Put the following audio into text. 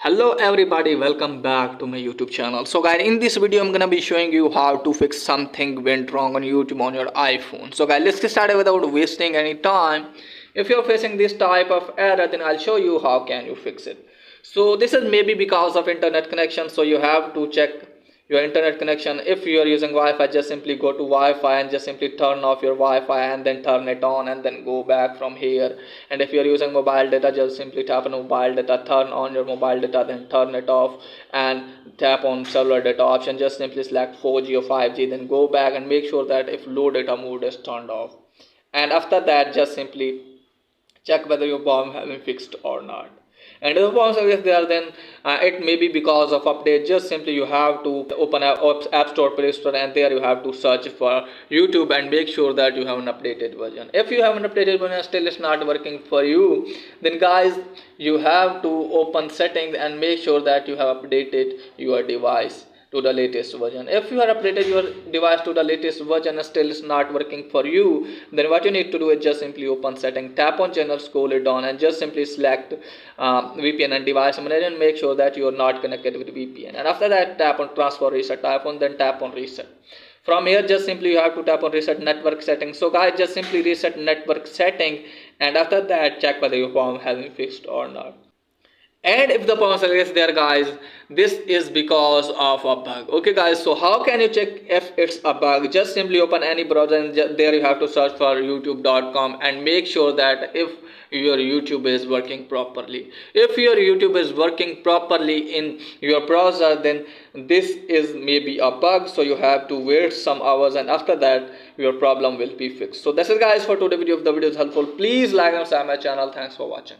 Hello everybody, welcome back to my YouTube channel. So guys, in this video I'm gonna be showing you how to fix something went wrong on YouTube on your iPhone. So guys, let's get started without wasting any time. If you're facing this type of error, then I'll show you how can you fix it. So this is maybe because of internet connection, so you have to check your internet connection. If you are using Wi-Fi, just simply go to Wi-Fi and just simply turn off your Wi-Fi and then turn it on and then go back from here. And if you are using mobile data, just simply tap on mobile data, turn on your mobile data, then turn it off and tap on cellular data option. Just simply select 4G or 5G, then go back and make sure that if low data mode is turned off. And after that, just simply check whether your bomb has been fixed or not. And if the bomb is there, then it may be because of update. Just simply you have to open app store, Play Store, and there you have to search for YouTube and make sure that you have an updated version. If you have an updated version still it's not working for you, then guys, you have to open settings and make sure that you have updated your device to the latest version. If you have updated your device to the latest version and still is not working for you, then what you need to do is just simply open setting, tap on channel, scroll it down, and just simply select VPN and device manager and make sure that you are not connected with VPN. And after that, tap on transfer reset iPhone, then tap on reset. From here, just simply you have to tap on reset network settings. So guys, just simply reset network setting, and after that check whether your phone has been fixed or not. And if the problem is there, guys, this is because of a bug. Okay guys, so how can you check if it's a bug? Just simply open any browser and there you have to search for youtube.com and make sure that if your YouTube is working properly. If your YouTube is working properly in your browser, then this is maybe a bug, so you have to wait some hours and after that your problem will be fixed. So that's it guys for today's video. If the video is helpful, please like and subscribe my channel. Thanks for watching.